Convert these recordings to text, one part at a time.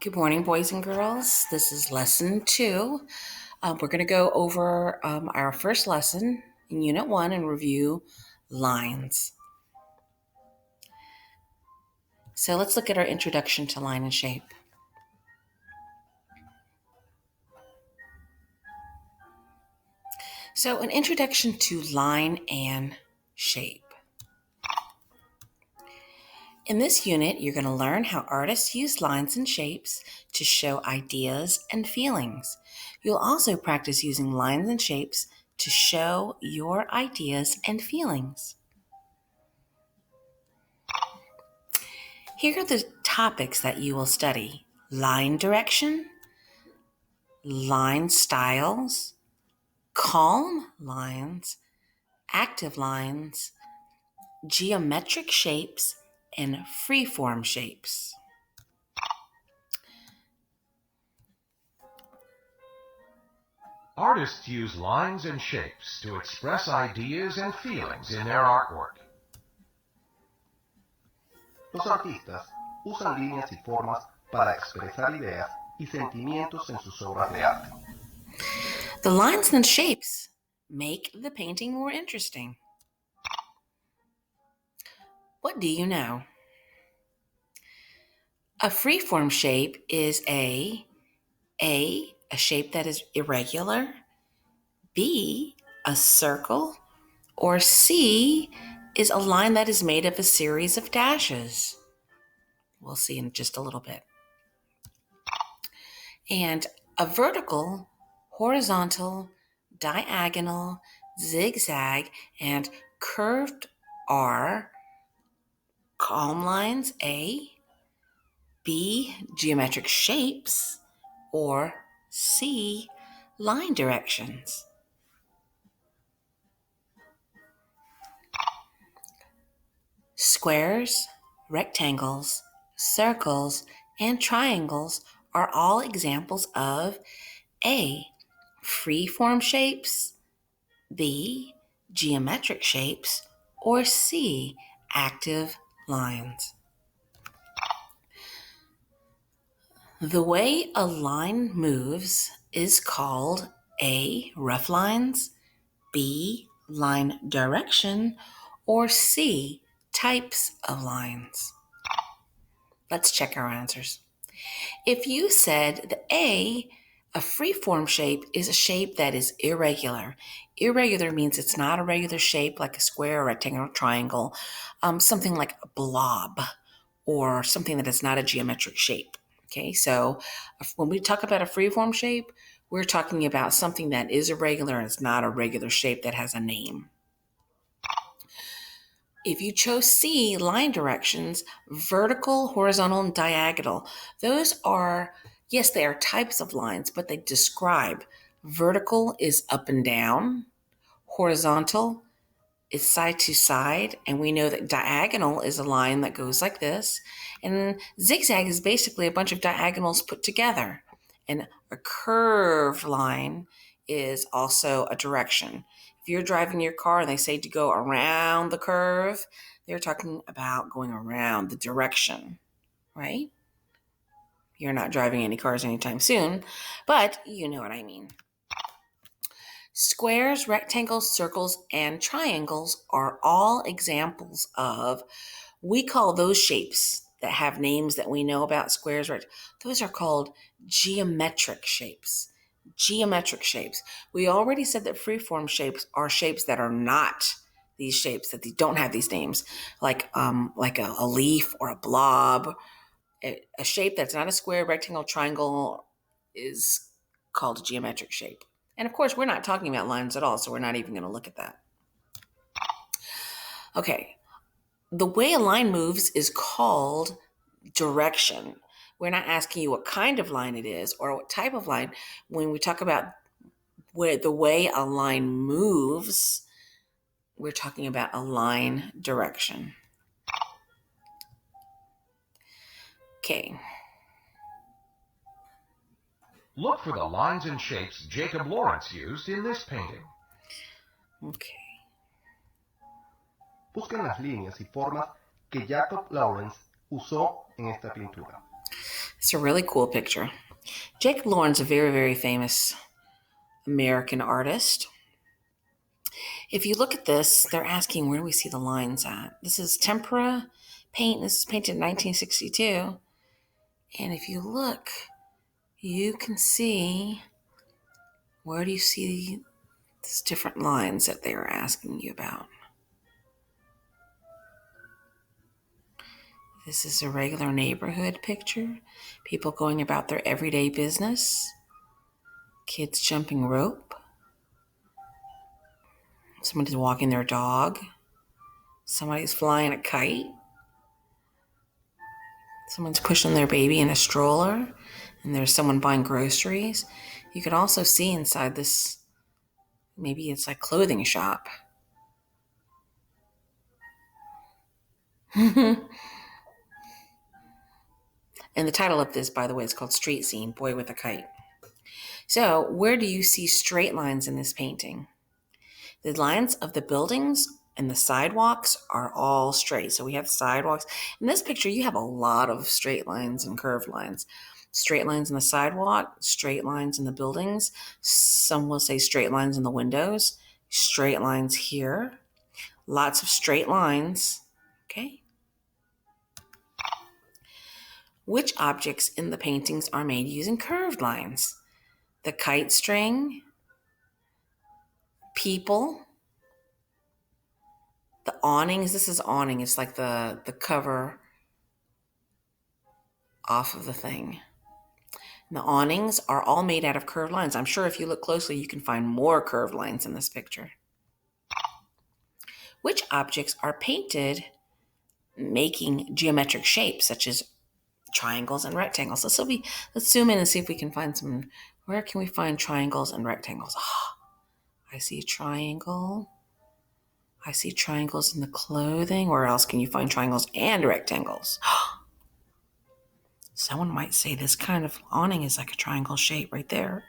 Good morning, boys and girls. This is lesson 2. We're going to go over our first lesson in Unit 1 and review lines. So let's look at our introduction to line and shape. So an introduction to line and shape. In this unit, you're going to learn how artists use lines and shapes to show ideas and feelings. You'll also practice using lines and shapes to show your ideas and feelings. Here are the topics that you will study: line direction, line styles, calm lines, active lines, geometric shapes, and freeform shapes. Artists use lines and shapes to express ideas and feelings in their artwork. Los artistas usan líneas y formas para expresar ideas y sentimientos en sus obras de arte. The lines and shapes make the painting more interesting. What do you know? A freeform shape is a shape that is irregular, B, a circle, or C is a line that is made of a series of dashes. We'll see in just a little bit. And a vertical, horizontal, diagonal, zigzag, and curved are calm lines A, B, geometric shapes, or C, line directions. Squares, rectangles, circles, and triangles are all examples of A, freeform shapes, B, geometric shapes, or C, active lines. The way a line moves is called A, rough lines, B, line direction, or C, types of lines. Let's check our answers. If you said the a freeform shape is a shape that is irregular. Irregular means it's not a regular shape like a square, rectangle, triangle, something like a blob or something that is not a geometric shape. Okay, so when we talk about a freeform shape, we're talking about something that is irregular and it's not a regular shape that has a name. If you chose C, line directions, vertical, horizontal, and diagonal, those are, yes, they are types of lines, but they describe. Vertical is up and down, horizontal is side to side, and we know that diagonal is a line that goes like this, and zigzag is basically a bunch of diagonals put together. And a curved line is also a direction. If you're driving your car and they say to go around the curve, they're talking about going around the direction, right? You're not driving any cars anytime soon, but you know what I mean. Squares, rectangles, circles, and triangles are all examples of, we call those shapes that have names that we know about, squares, those are called geometric shapes. Geometric shapes. We already said that freeform shapes are shapes that are not these shapes, that they don't have these names, like a leaf or a blob. A shape that's not a square, rectangle, triangle is called a geometric shape. And of course, we're not talking about lines at all, so we're not even going to look at that. Okay, the way a line moves is called direction. We're not asking you what kind of line it is or what type of line. When we talk about the way a line moves, we're talking about a line direction. Okay. Look for the lines and shapes Jacob Lawrence used in this painting. Okay. Busquen las líneas y formas que Jacob Lawrence usó en esta pintura. It's a really cool picture. Jacob Lawrence, a very, very famous American artist. If you look at this, they're asking where do we see the lines at? This is tempera paint. This is painted in 1962. And if you look, you can see, where do you see these different lines that they are asking you about? This is a regular neighborhood picture. People going about their everyday business. Kids jumping rope. Somebody's walking their dog. Somebody's flying a kite. Someone's pushing their baby in a stroller. And there's someone buying groceries. You can also see inside this, maybe it's like clothing shop. And the title of this, by the way, is called Street Scene, Boy with a Kite. So where do you see straight lines in this painting? The lines of the buildings and the sidewalks are all straight. So we have sidewalks. In this picture, you have a lot of straight lines and curved lines. Straight lines in the sidewalk, straight lines in the buildings. Some will say straight lines in the windows, straight lines here. Lots of straight lines. Okay. Which objects in the paintings are made using curved lines? The kite string, people, the awnings. This is awning. It's like the cover off of the thing. And the awnings are all made out of curved lines. I'm sure if you look closely, you can find more curved lines in this picture. Which objects are painted making geometric shapes, such as triangles and rectangles? Let's zoom in and see if we can find some. Where can we find triangles and rectangles? Oh, I see a triangle. I see triangles in the clothing. Where else can you find triangles and rectangles? Someone might say this kind of awning is like a triangle shape right there.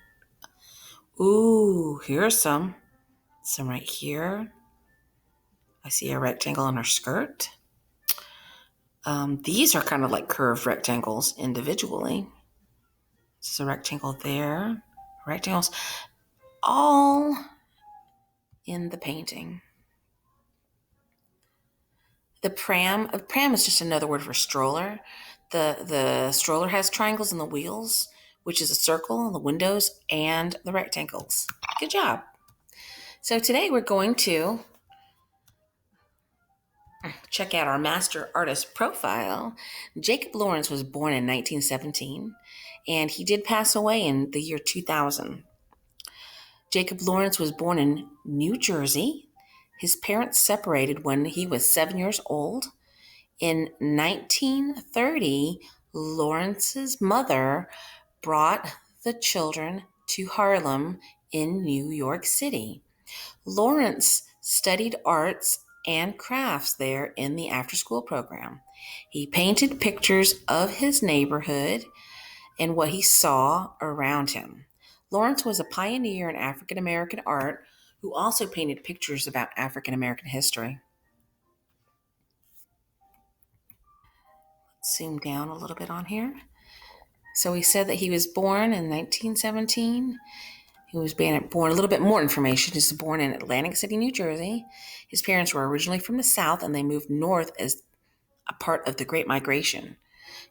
Ooh, here's some. Some right here. I see a rectangle on her skirt. These are kind of like curved rectangles individually. This is a rectangle there. Rectangles all in the painting. The pram is just another word for stroller. The stroller has triangles in the wheels, which is a circle in the windows, and the rectangles. Good job. So today we're going to check out our master artist profile. Jacob Lawrence was born in 1917, and he did pass away in the year 2000. Jacob Lawrence was born in New Jersey. His parents separated when he was 7 years old. In 1930, Lawrence's mother brought the children to Harlem in New York City. Lawrence studied arts and crafts there in the after-school program. He painted pictures of his neighborhood and what he saw around him. Lawrence was a pioneer in African American art who also painted pictures about African American history. Let's zoom down a little bit on here. So he said that he was born in 1917. He was born, a little bit more information. He was born in Atlantic City, New Jersey. His parents were originally from the South, and they moved north as a part of the Great Migration.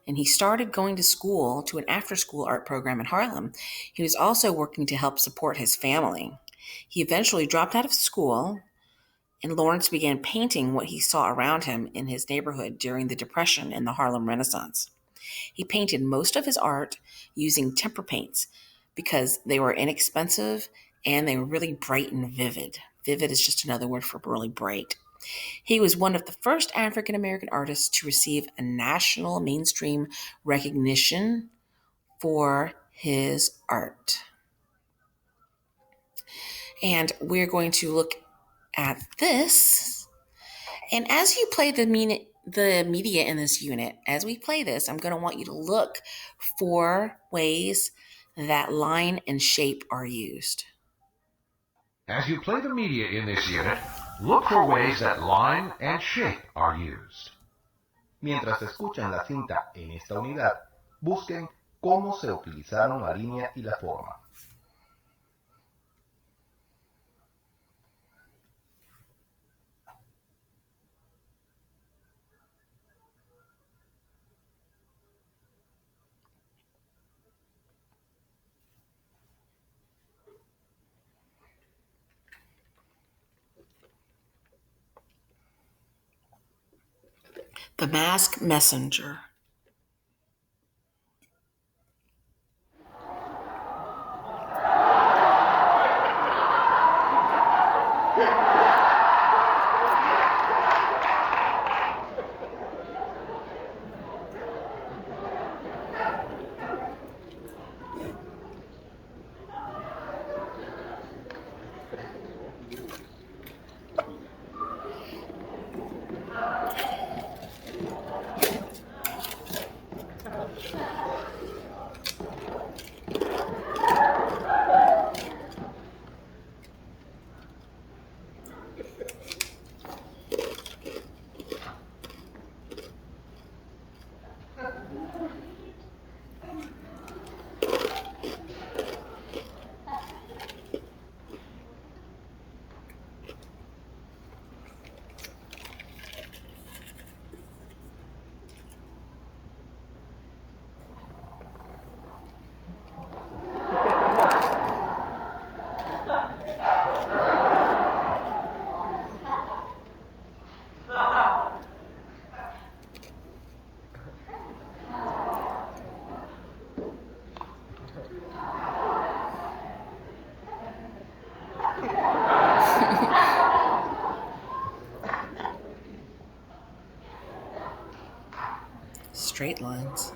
And he started going to school, to an after-school art program in Harlem. He was also working to help support his family. He eventually dropped out of school, and Lawrence began painting what he saw around him in his neighborhood during the Depression and the Harlem Renaissance. He painted most of his art using tempera paints because they were inexpensive and they were really bright and vivid. Vivid is just another word for really bright. He was one of the first African American artists to receive a national mainstream recognition for his art. And we're going to look at this. And as you play the media in this unit, as we play this, I'm going to want you to look for ways that line and shape are used. As you play the media in this unit, look for ways that line and shape are used. Mientras escuchan la cinta en esta unidad, busquen cómo se utilizaron la línea y la forma. The Masked Messenger. Straight lines.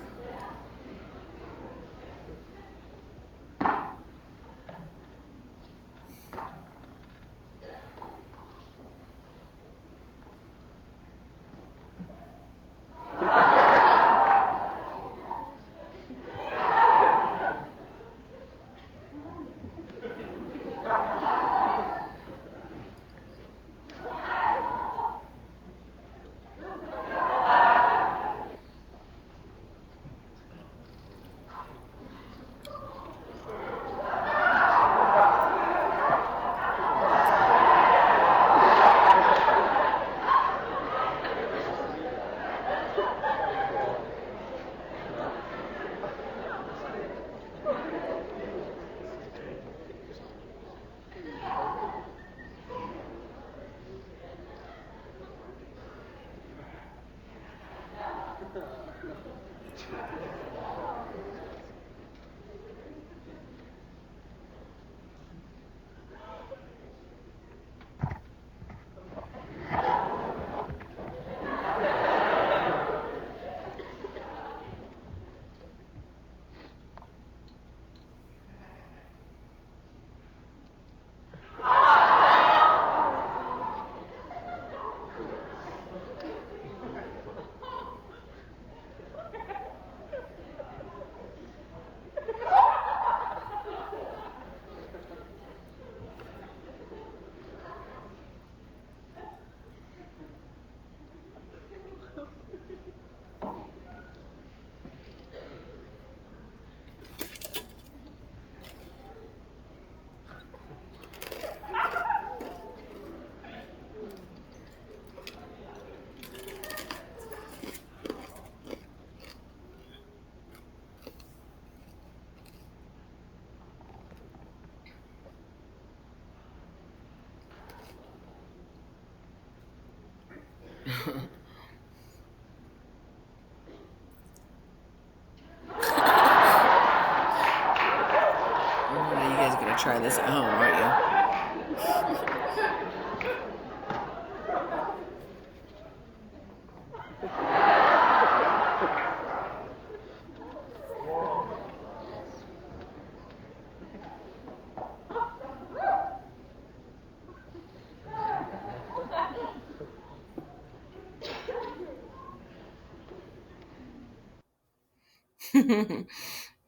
You guys are gonna try this at home, aren't you?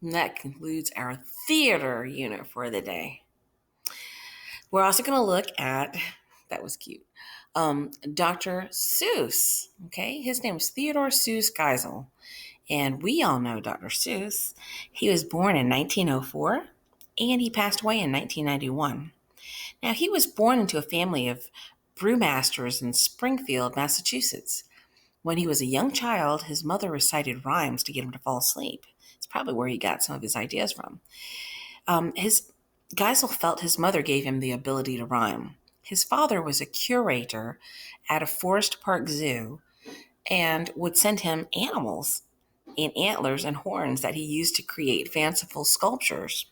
And that concludes our theater unit for the day. We're also going to look at, that was cute, Dr. Seuss. Okay, his name is Theodore Seuss Geisel. And we all know Dr. Seuss. He was born in 1904 and he passed away in 1991. Now, he was born into a family of brewmasters in Springfield, Massachusetts. When he was a young child, his mother recited rhymes to get him to fall asleep. It's probably where he got some of his ideas from. Geisel felt his mother gave him the ability to rhyme. His father was a curator at a Forest Park zoo and would send him animals in antlers and horns that he used to create fanciful sculptures.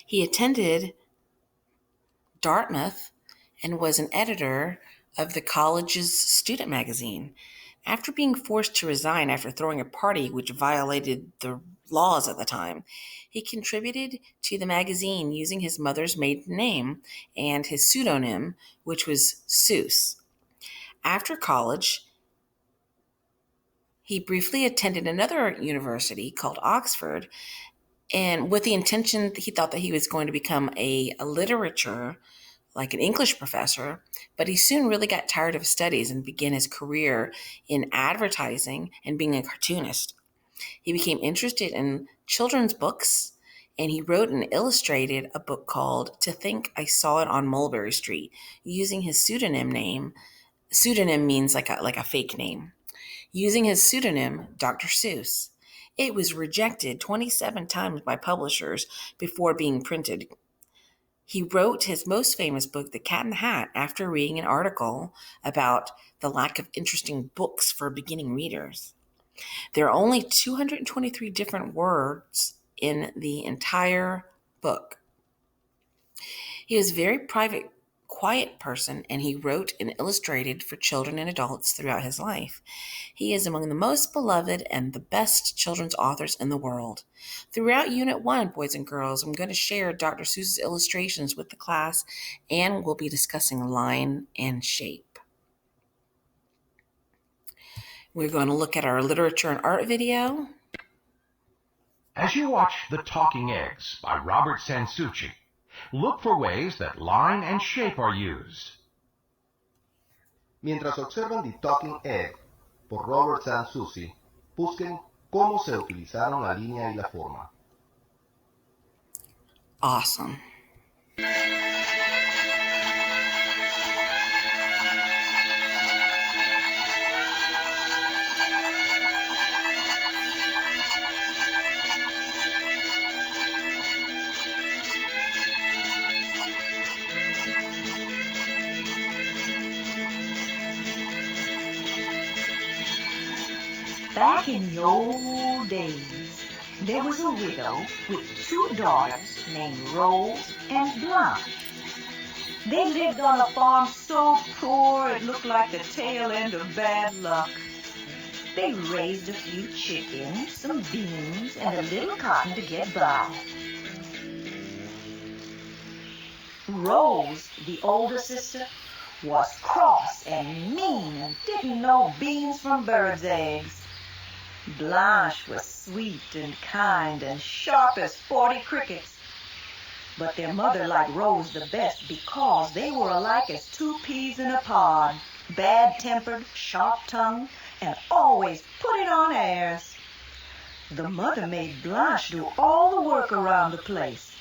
He attended Dartmouth and was an editor of the college's student magazine. After being forced to resign after throwing a party which violated the laws at the time, he contributed to the magazine using his mother's maiden name and his pseudonym, which was Seuss. After college, he briefly attended another university called Oxford, and with the intention, he thought that he was going to become a literature, like an English professor, but he soon really got tired of his studies and began his career in advertising and being a cartoonist. He became interested in children's books, and he wrote and illustrated a book called To Think I Saw It on Mulberry Street, using his pseudonym name. Pseudonym means like a fake name. Using his pseudonym, Dr. Seuss. It was rejected 27 times by publishers before being printed. He wrote his most famous book, The Cat in the Hat, after reading an article about the lack of interesting books for beginning readers. There are only 223 different words in the entire book. He was a very private, quiet person, and he wrote and illustrated for children and adults throughout his life. He is among the most beloved and the best children's authors in the world. Throughout Unit 1, boys and girls, I'm going to share Dr. Seuss's illustrations with the class, and we'll be discussing line and shape. We're going to look at our literature and art video. As you watch The Talking Eggs by Robert Sansucci, look for ways that line and shape are used. Mientras observan The Talking Egg por Robert Sansucci, busquen cómo se utilizaron la línea y la forma. Awesome. Back in the old days, there was a widow with two daughters named Rose and Blanche. They lived on a farm so poor it looked like the tail end of bad luck. They raised a few chickens, some beans, and a little cotton to get by. Rose, the older sister, was cross and mean and didn't know beans from birds' eggs. Blanche was sweet and kind and sharp as 40 crickets. But their mother liked Rose the best because they were alike as two peas in a pod, bad-tempered, sharp-tongued, and always putting on airs. The mother made Blanche do all the work around the place.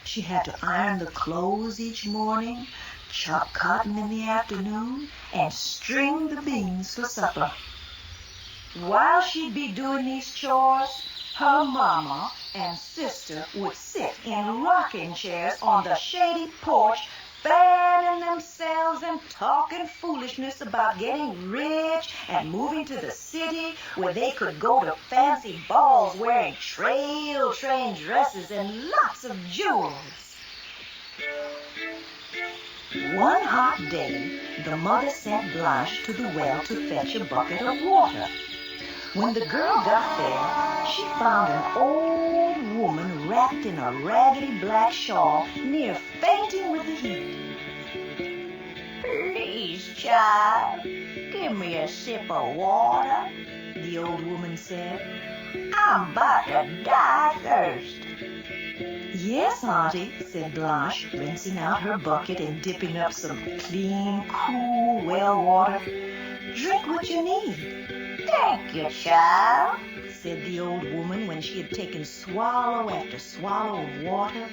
She had to iron the clothes each morning, chop cotton in the afternoon, and string the beans for supper. While she'd be doing these chores, her mama and sister would sit in rocking chairs on the shady porch, fanning themselves and talking foolishness about getting rich and moving to the city where they could go to fancy balls wearing trail train dresses and lots of jewels. One hot day, the mother sent Blanche to the well to fetch a bucket of water. When the girl got there, she found an old woman wrapped in a raggedy black shawl, near fainting with the heat. "Please, child, give me a sip of water," the old woman said. "I'm about to die of thirst." "Yes, Auntie," said Blanche, rinsing out her bucket and dipping up some clean, cool well water. "Drink what you need." "Thank you, child," said the old woman when she had taken swallow after swallow of water.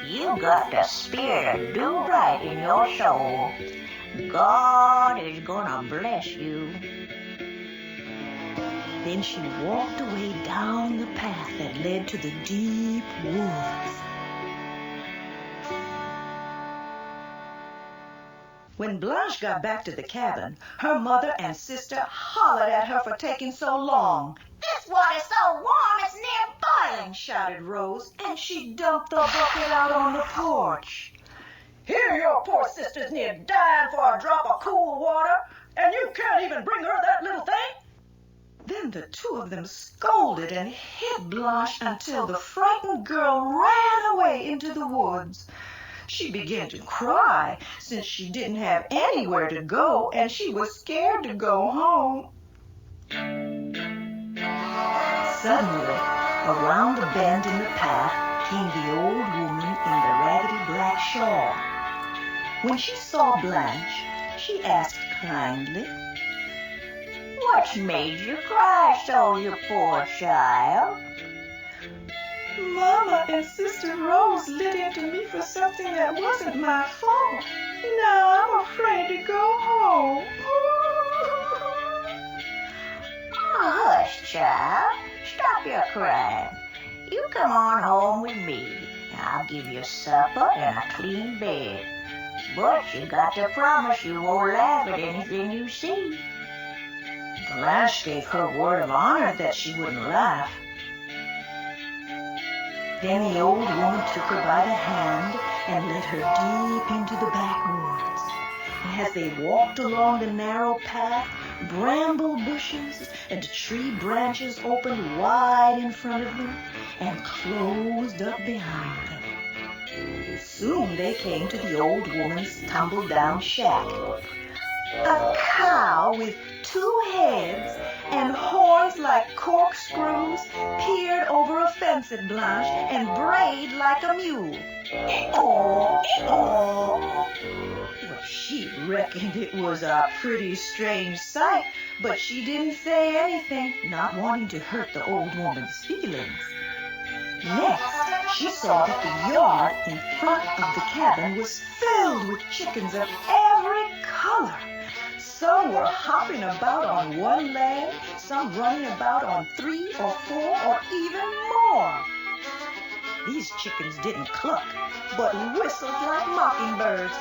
You got the spirit of do right in your soul. God is gonna bless you. Then she walked away down the path that led to the deep woods. When Blanche got back to the cabin, her mother and sister hollered at her for taking so long. This water's so warm it's near boiling, shouted Rose, and she dumped the bucket out on the porch. Here your poor sister's near dying for a drop of cool water, and you can't even bring her that little thing? Then the two of them scolded and hit Blanche until the frightened girl ran away into the woods. She began to cry since she didn't have anywhere to go and she was scared to go home. Suddenly, around the bend in the path came the old woman in the raggedy black shawl. When she saw Blanche, she asked kindly, What's made you cry so, you poor child? Mama and Sister Rose lit into me for something that wasn't my fault. Now I'm afraid to go home. Hush, child. Stop your crying. You come on home with me. I'll give you supper and a clean bed. But you got to promise you won't laugh at anything you see. Blanche gave her word of honor that she wouldn't laugh. Then the old woman took her by the hand and led her deep into the backwoods. As they walked along the narrow path, bramble bushes and tree branches opened wide in front of them and closed up behind them. Soon they came to the old woman's tumble-down shack. A cow with 2 heads and horns like corkscrews peered over a fence at Blanche and brayed like a mule. Well, she reckoned it was a pretty strange sight, but she didn't say anything, not wanting to hurt the old woman's feelings. Next, she saw that the yard in front of the cabin was filled with chickens of every color. Some were hopping about on one leg, some running about on 3 or 4 or even more. These chickens didn't cluck, but whistled like mockingbirds.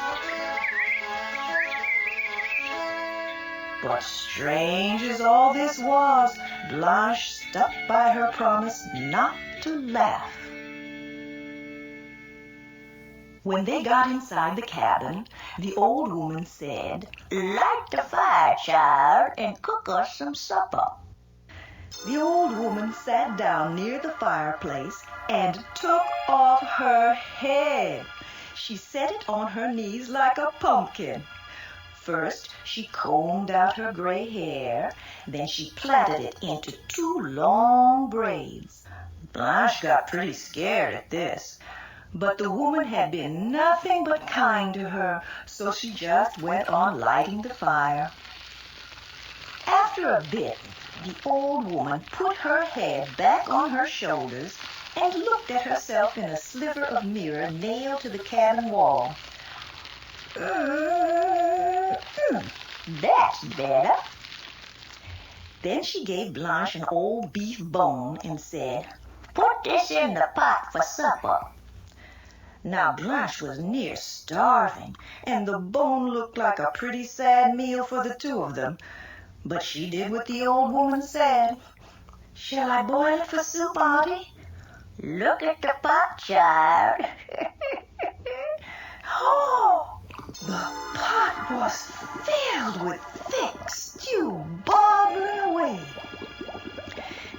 But strange as all this was, Blanche stuck by her promise not to laugh. When they got inside the cabin, the old woman said, Light the fire, child, and cook us some supper. The old woman sat down near the fireplace and took off her head. She set it on her knees like a pumpkin. First, she combed out her gray hair, then she plaited it into 2 long braids. Blanche got pretty scared at this. But the woman had been nothing but kind to her, so she just went on lighting the fire. After a bit, the old woman put her head back on her shoulders and looked at herself in a sliver of mirror nailed to the cabin wall. That's better. Then she gave Blanche an old beef bone and said, Put this in the pot for supper. Now Blanche was near starving, and the bone looked like a pretty sad meal for the 2 of them. But she did what the old woman said. Shall I boil it for soup, Auntie? Look at the pot, child. Oh, the pot was filled with thick stew bubbling away.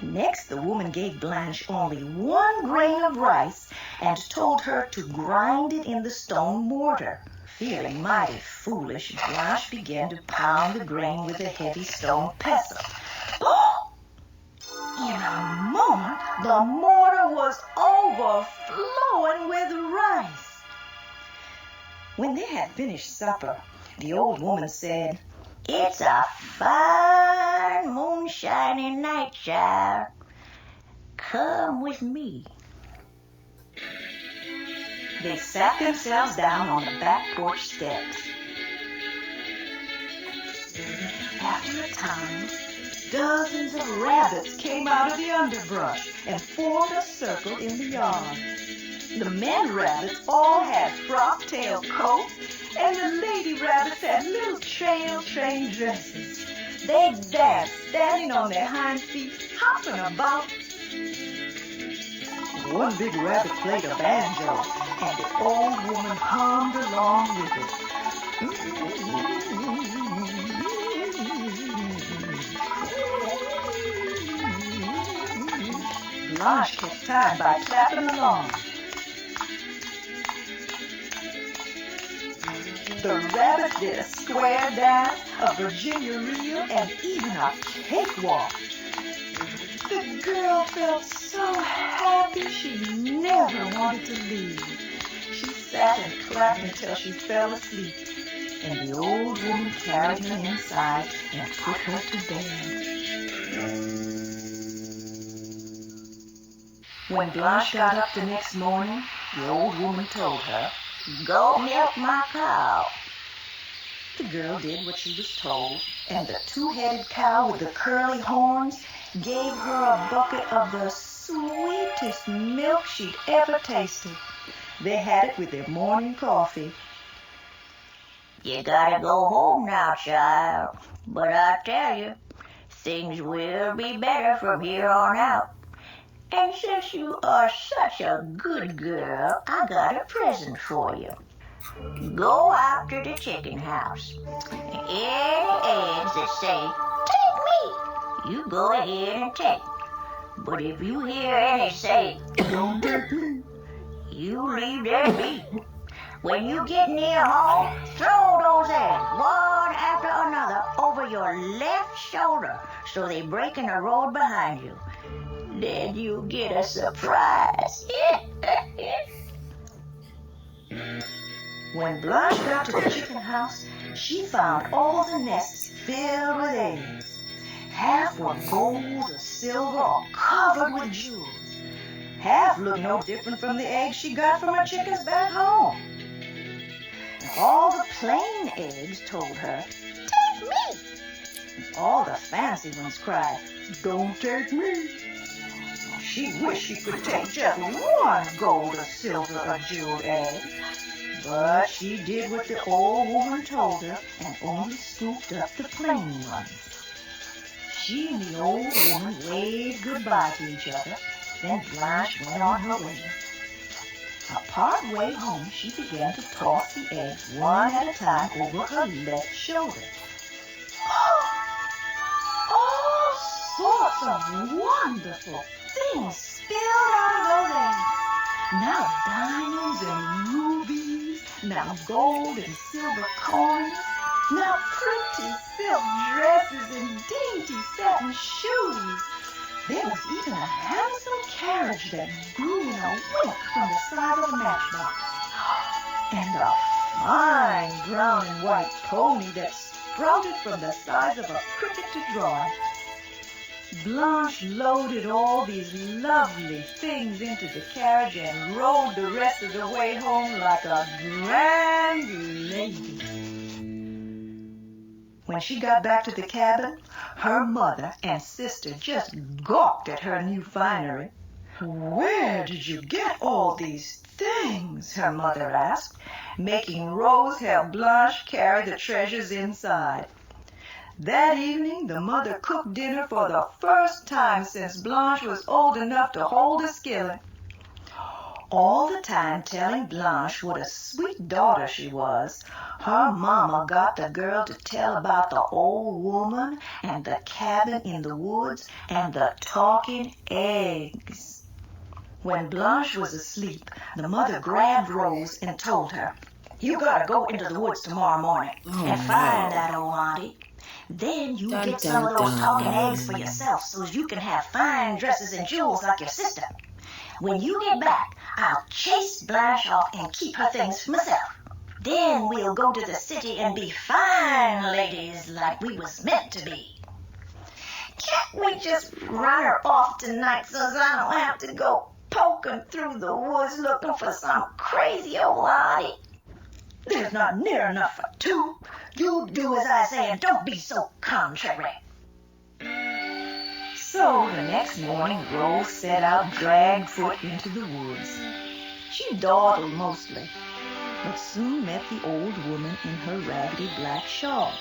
Next, the woman gave Blanche only 1 grain of rice and told her to grind it in the stone mortar. Feeling mighty foolish, Blanche began to pound the grain with a heavy stone pestle. Oh! In a moment, the mortar was overflowing with rice. When they had finished supper, the old woman said, It's a Fine moonshiny night, child. Come with me. They sat themselves down on the back porch steps. After a time, dozens of rabbits came out of the underbrush and formed a circle in the yard. The men rabbits all had frock-tail coats, and the lady rabbits had little train dresses. They danced, standing on their hind feet, hopping about. One big rabbit played a banjo, and the old woman hummed along with it. Blanche kept time by clapping along. The rabbits did a square dance, a Virginia reel, and even a cakewalk. The girl felt so happy she never wanted to leave. She sat and clapped until she fell asleep, and the old woman carried her inside and put her to bed. When Blanche got up the next morning, the old woman told her, "Go milk my cow." The girl did what she was told, and the two-headed cow with the curly horns gave her a bucket of the sweetest milk she'd ever tasted. They had it with their morning coffee. "You gotta go home now, child, but I tell you, things will be better from here on out. And since you are such a good girl, I got a present for you. Go out to the chicken house. Any eggs that say, 'Take me,' you go ahead and take. But if you hear any say, 'Don't take me,' you leave them be. When you get near home, throw those eggs, one after another, over your left shoulder so they break in the road behind you. Then you get a surprise." When Blanche got to the chicken house, she found all the nests filled with eggs. Half were gold or silver or covered with jewels. Half looked no different from the eggs she got from her chickens back home. And all the plain eggs told her, "Take me." And all the fancy ones cried, "Don't take me." She wished she could take just one gold or silver or jeweled egg. But she did what the old woman told her and only scooped up the plain ones. She and the old woman waved goodbye to each other. Then Blanche went on her way. Part way home, she began to toss the eggs one at a time over her left shoulder. All sorts of wonderful things spilled out of those eggs. Now diamonds and rubies, now gold and silver coins, now pretty silk dresses and dainty satin shoes. There was even a handsome carriage that grew in a wink from the side of a matchbox, and a fine brown and white pony that sprouted from the size of a cricket to draw it. Blanche loaded all these lovely things into the carriage and rode the rest of the way home like a grand lady. When she got back to the cabin, her mother and sister just gawked at her new finery. "Where did you get all these things?" her mother asked, making Rose help Blanche carry the treasures inside. That evening, the mother cooked dinner for the first time since Blanche was old enough to hold a skillet. All the time telling Blanche what a sweet daughter she was, her mama got the girl to tell about the old woman and the cabin in the woods and the talking eggs. When Blanche was asleep, the mother grabbed Rose and told her, "You gotta go into the woods tomorrow morning and find that old auntie. Then you get some of those talking eggs for yourself so you can have fine dresses and jewels like your sister. When you get back, I'll chase Blanche off and keep her things for myself. Then we'll go to the city and be fine ladies like we was meant to be. Can't we just run her off tonight so I don't have to go poking through the woods looking for some crazy old hottie? There's not near enough for two. You do as I say and don't be so contrary. So the next morning, Rose set out drag foot into the woods. She dawdled mostly, but soon met the old woman in her raggedy black shawl.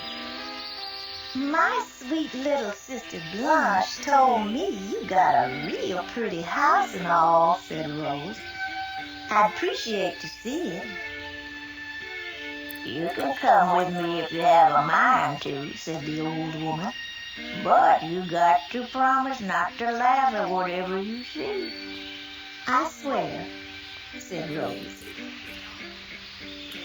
My sweet little sister Blanche told me you got a real pretty house and all, said Rose. I'd appreciate to see it. You can come with me if you have a mind to, said the old woman. But you got to promise not to laugh at whatever you see. I swear, said Rose.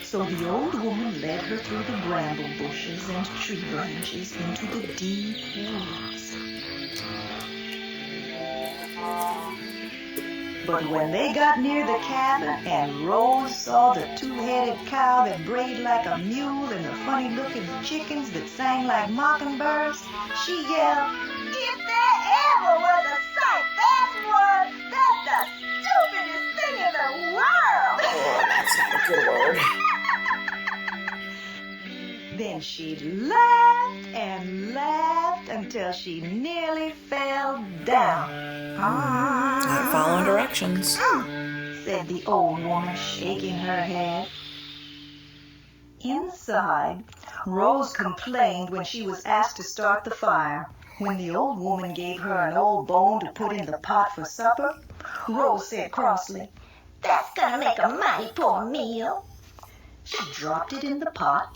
So the old woman led her through the bramble bushes and tree branches into the deep woods. But when they got near the cabin and Rose saw the two-headed cow that brayed like a mule and the funny-looking chickens that sang like mockingbirds, she yelled, "If there ever was a sight, that's one! That's the stupidest thing in the world!" Oh, that's not a good word. Then she laughed and laughed until she nearly fell down. Not following directions, said the old woman, shaking her head. Inside, Rose complained when she was asked to start the fire. When the old woman gave her an old bone to put in the pot for supper, Rose said crossly, "That's gonna make a mighty poor meal." She dropped it in the pot,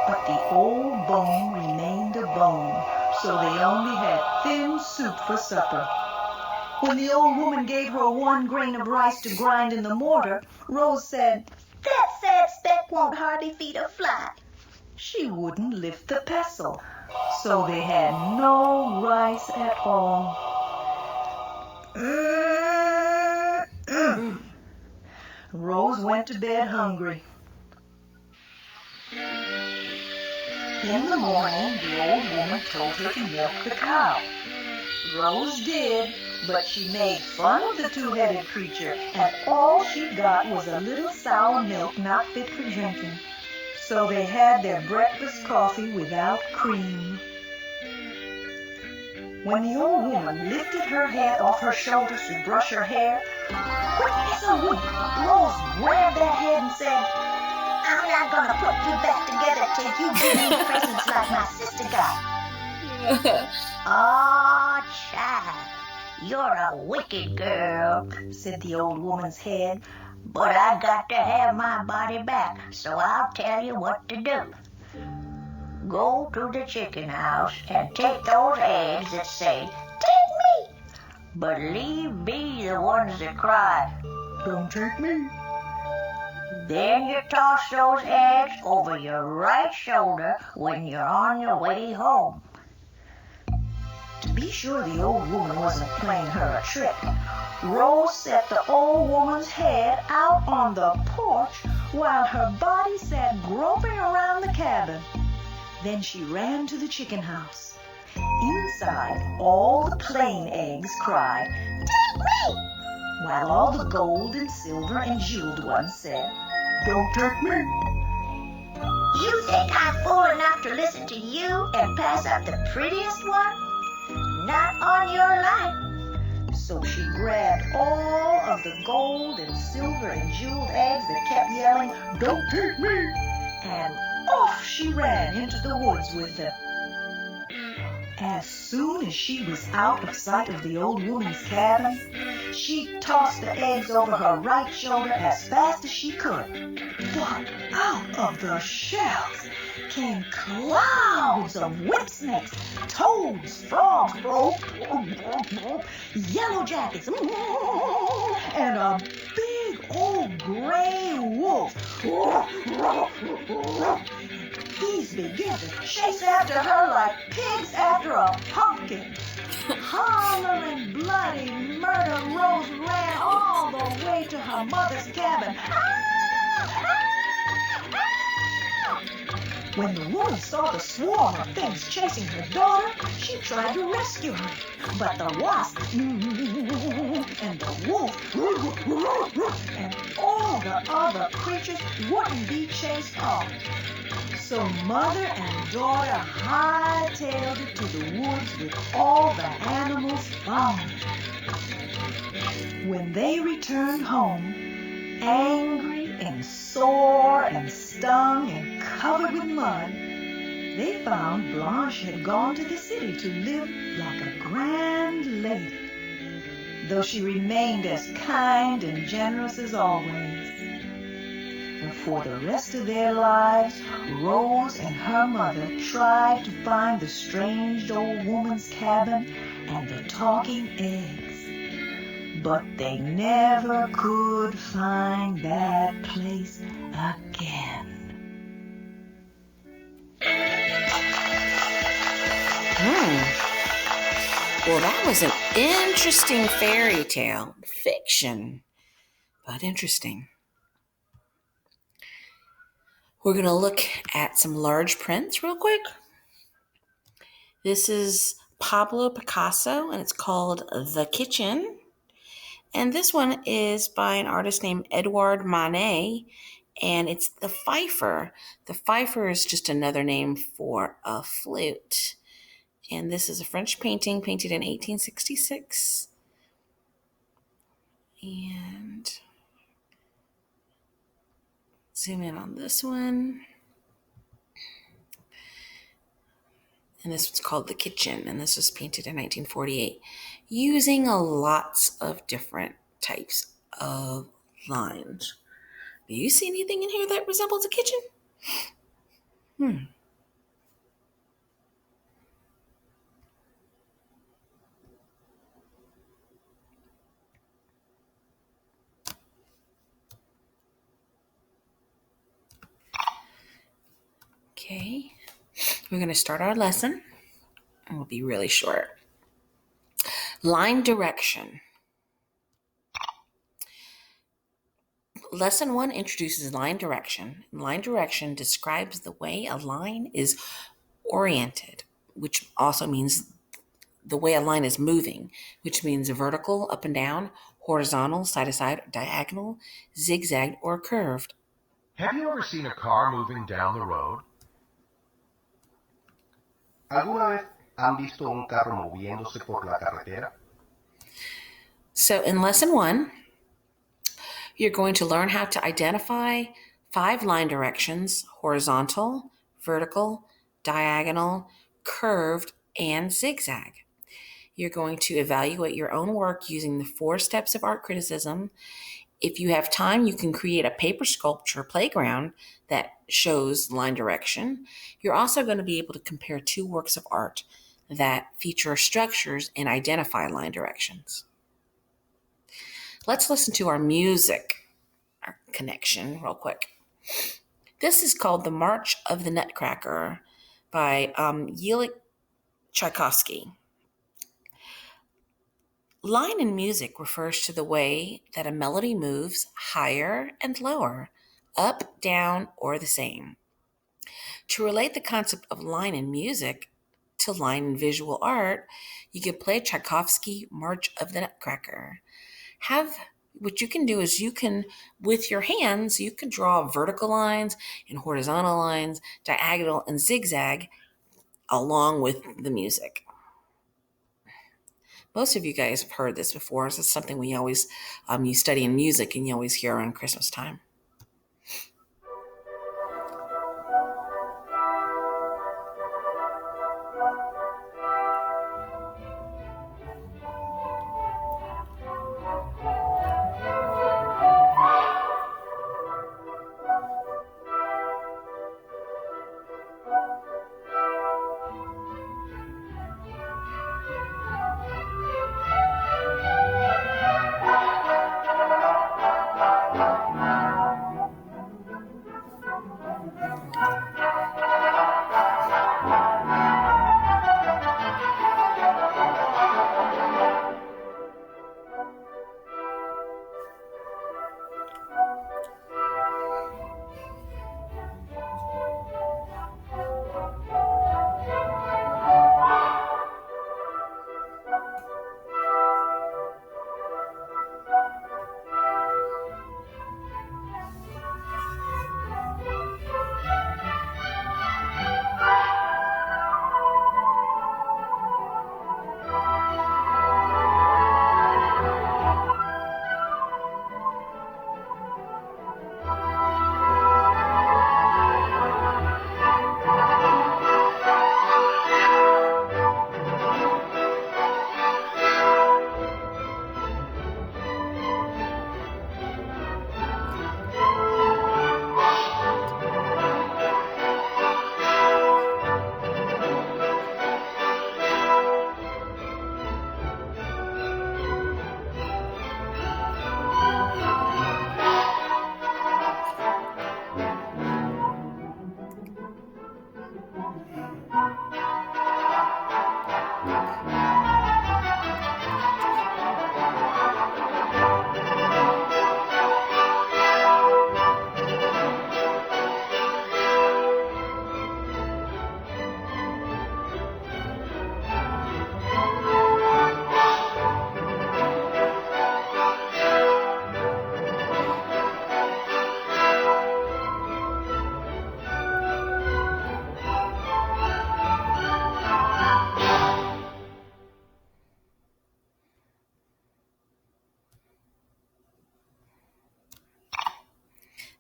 but the old bone remained a bone, so they only had thin soup for supper. When the old woman gave her 1 grain of rice to grind in the mortar, Rose said, "That sad speck won't hardly feed a fly." She wouldn't lift the pestle, so they had no rice at all. Rose went to bed hungry. In the morning, the old woman told her to milk the cow. Rose did, but she made fun of the two-headed creature, and all she got was a little sour milk not fit for drinking. So they had their breakfast coffee without cream. When the old woman lifted her head off her shoulders to brush her hair, quick as a whip, Rose grabbed that head and said, "I'm not gonna put you back together till you give me presents like my sister got." "Aw, child, you're a wicked girl," said the old woman's head. "But I got to have my body back, so I'll tell you what to do. Go to the chicken house and take those eggs that say, 'Take me,' but leave be the ones that cry, 'Don't take me.' Then you toss those eggs over your right shoulder when you're on your way home." To be sure the old woman wasn't playing her a trick, Rose set the old woman's head out on the porch while her body sat groping around the cabin. Then she ran to the chicken house. Inside, all the plain eggs cried, "Take me!" while all the gold and silver and jeweled ones said, "Don't take me." "You think I'm fool enough to listen to you and pass up the prettiest one? Not on your life." So she grabbed all of the gold and silver and jeweled eggs that kept yelling, "Don't take me!" and off she ran into the woods with them. As soon as she was out of sight of the old woman's cabin, she tossed the eggs over her right shoulder as fast as she could. But out of the shells came clouds of whip snakes, toads, frogs, yellow jackets, and a big old gray wolf. These began to chase after her like pigs after a pumpkin. Hollering bloody murder, Rose ran all the way to her mother's cabin. When the woman saw the swarm of things chasing her daughter, she tried to rescue her. But the wasp and the wolf and all the other creatures wouldn't be chased off. So mother and daughter hightailed it to the woods with all the animals following. When they returned home, angry and sore and stung and covered with mud, they found Blanche had gone to the city to live like a grand lady, though she remained as kind and generous as always. And for the rest of their lives, Rose and her mother tried to find the strange old woman's cabin and the talking eggs. But they never could find that place again. Well, that was an interesting fairy tale. Fiction, but interesting. We're going to look at some large prints real quick. This is Pablo Picasso, and it's called The Kitchen. And this one is by an artist named Edouard Manet, and it's the fifer. The fifer is just another name for a flute. And this is a French painting painted in 1866. And zoom in on this one. And this one's called The Kitchen, and this was painted in 1948 using lots of different types of lines. Do you see anything in here that resembles a kitchen? Okay, we're going to start our lesson, and we'll be really short. Line direction. Lesson 1 introduces line direction. Line direction describes the way a line is oriented, which also means the way a line is moving, which means vertical, up and down, horizontal, side to side, diagonal, zigzag, or curved. Have you ever seen a car moving down the road? ¿Alguna vez han visto un carro moviéndose por la carretera? So in lesson 1, you're going to learn how to identify 5 line directions: horizontal, vertical, diagonal, curved, and zigzag. You're going to evaluate your own work using the 4 steps of art criticism. If you have time, you can create a paper sculpture playground that shows line direction. You're also going to be able to compare 2 works of art that feature structures and identify line directions. Let's listen to our music connection real quick. This is called The March of the Nutcracker by Yelig Tchaikovsky. Line in music refers to the way that a melody moves higher and lower, up, down, or the same. To relate the concept of line in music to line in visual art, you can play Tchaikovsky March of the Nutcracker. What you can do is you can, with your hands, you can draw vertical lines and horizontal lines, diagonal and zigzag along with the music. Most of you guys have heard this before. This is something we always, you study in music and you always hear around Christmas time.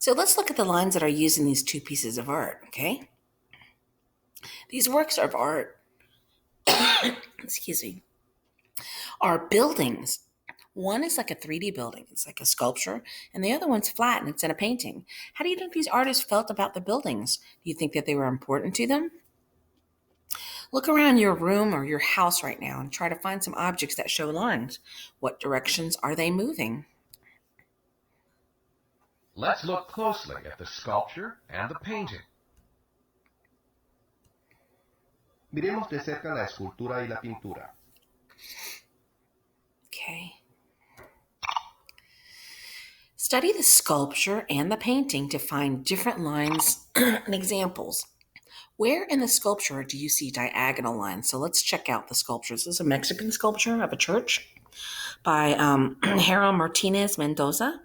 So let's look at the lines that are used in these two pieces of art, okay? These works of art, excuse me, are buildings. One is like a 3D building, it's like a sculpture, and the other one's flat and it's in a painting. How do you think these artists felt about the buildings? Do you think that they were important to them? Look around your room or your house right now and try to find some objects that show lines. What directions are they moving? Let's look closely at the sculpture and the painting. Miremos de cerca la escultura y la pintura. Okay. Study the sculpture and the painting to find different lines and examples. Where in the sculpture do you see diagonal lines? So let's check out the sculpture. This is a Mexican sculpture of a church by Jero Martinez Mendoza.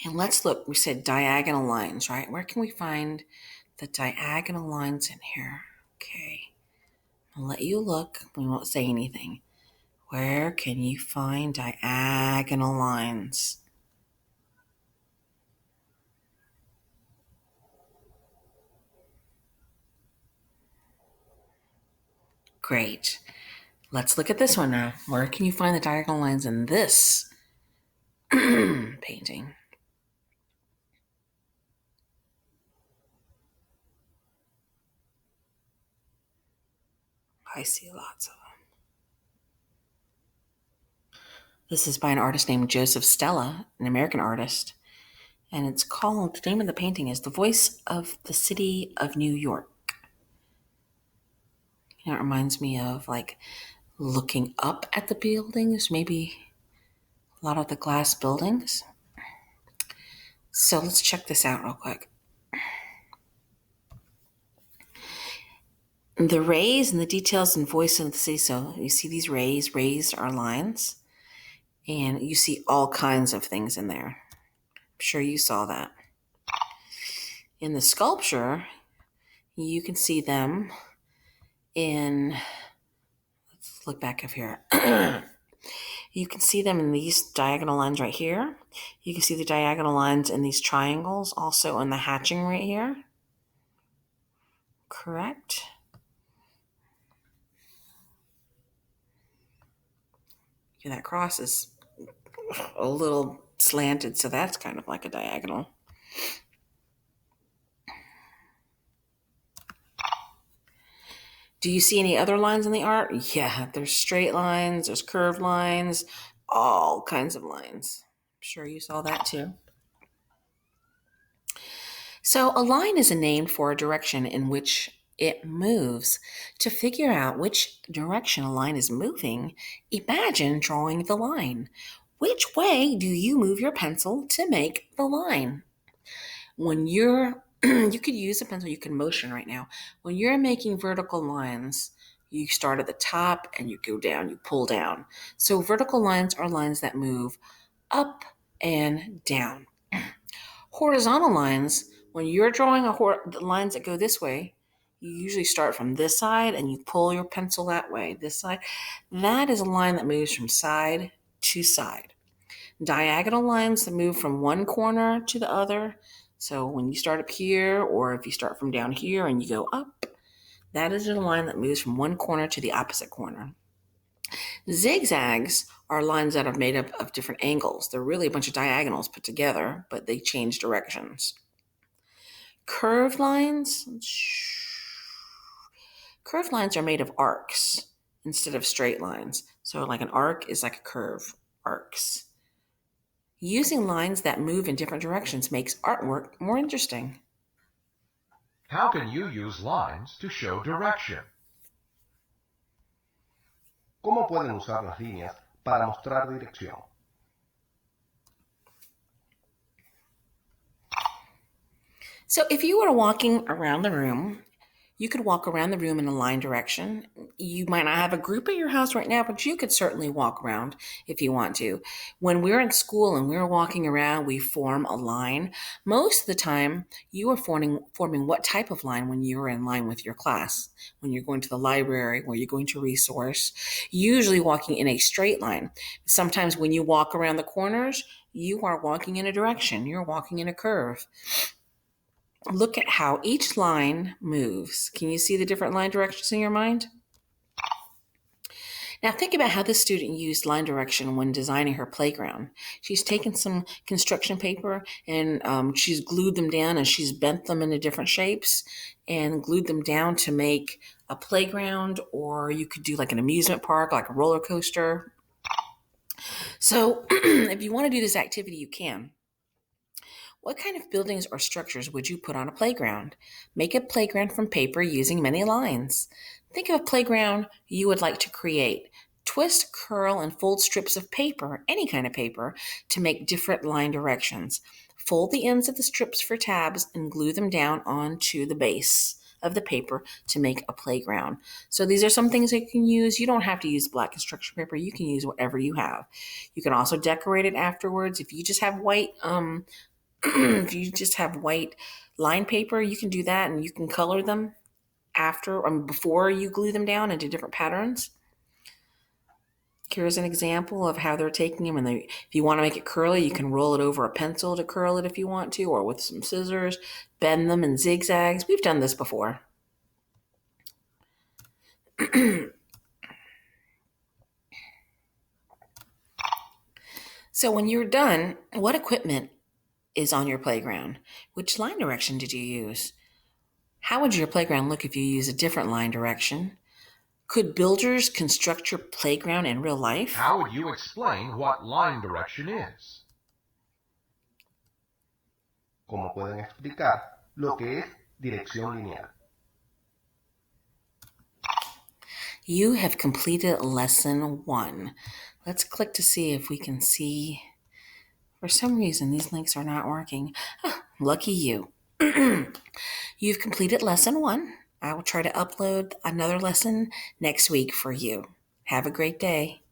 And let's look. We said diagonal lines, right? Where can we find the diagonal lines in here? Okay. I'll let you look. We won't say anything. Where can you find diagonal lines? Great. Let's look at this one now. Where can you find the diagonal lines in this painting? I see lots of them. This is by an artist named Joseph Stella, an American artist. And it's called, the name of the painting is The Voice of the City of New York. You know, it reminds me of like looking up at the buildings, maybe a lot of the glass buildings. So let's check this out real quick. The rays and the details and voice of the city. So you see these rays are lines. And you see all kinds of things in there. I'm sure you saw that. In the sculpture, you can see them in, let's look back up here. You can see them in these diagonal lines right here. You can see the diagonal lines in these triangles, also in the hatching right here. Correct? Yeah, that cross is a little slanted, so that's kind of like a diagonal. Do you see any other lines in the art? Yeah, there's straight lines, there's curved lines, all kinds of lines. I'm sure you saw that too. So a line is a name for a direction in which it moves. To figure out which direction a line is moving, imagine drawing the line. Which way do you move your pencil to make the line? When you're, you could use a pencil, you can motion right now. When you're making vertical lines, you start at the top and you go down, you pull down. So vertical lines are lines that move up and down. Horizontal lines, when you're drawing the lines that go this way, you usually start from this side and you pull your pencil that way, this side. That is a line that moves from side to side. Diagonal lines that move from one corner to the other. So when you start up here, or if you start from down here and you go up, that is a line that moves from one corner to the opposite corner. Zigzags are lines that are made up of different angles. They're really a bunch of diagonals put together, but they change directions. Curved lines are made of arcs instead of straight lines. So like an arc is like a curve, arcs. Using lines that move in different directions makes artwork more interesting. How can you use lines to show direction? ¿Cómo pueden usar las líneas para mostrar dirección? So if you were walking around the room, you could walk around the room in a line direction. You might not have a group at your house right now, but you could certainly walk around if you want to. When we're in school and we're walking around, we form a line. Most of the time, you are forming what type of line when you're in line with your class? When you're going to the library, where you're going to resource, usually walking in a straight line. Sometimes when you walk around the corners, You are walking in a direction. You're walking in a curve. Look at how each line moves. Can you see the different line directions in your mind? Now think about how this student used line direction when designing her playground. She's taken some construction paper and she's glued them down and she's bent them into different shapes and glued them down to make a playground, or you could do like an amusement park, like a roller coaster. So if you want to do this activity, you can. What kind of buildings or structures would you put on a playground? Make a playground from paper using many lines. Think of a playground you would like to create. Twist, curl, and fold strips of paper, any kind of paper, to make different line directions. Fold the ends of the strips for tabs and glue them down onto the base of the paper to make a playground. So these are some things that you can use. You don't have to use black construction paper. You can use whatever you have. You can also decorate it afterwards. If you just have white if you just have white line paper, you can do that, and you can color them before you glue them down into different patterns. Here's an example of how they're taking them. And if you want to make it curly, you can roll it over a pencil to curl it if you want to, or with some scissors, bend them in zigzags. We've done this before. So when you're done, what equipment is on your playground? Which line direction did you use? How would your playground look if you use a different line direction? Could builders construct your playground in real life? How would you explain what line direction is? ¿Cómo pueden explicar lo que es dirección lineal? You have completed lesson 1. Let's click to see if we can see. For some reason, these links are not working. Lucky you. You've completed lesson 1. I will try to upload another lesson next week for you. Have a great day.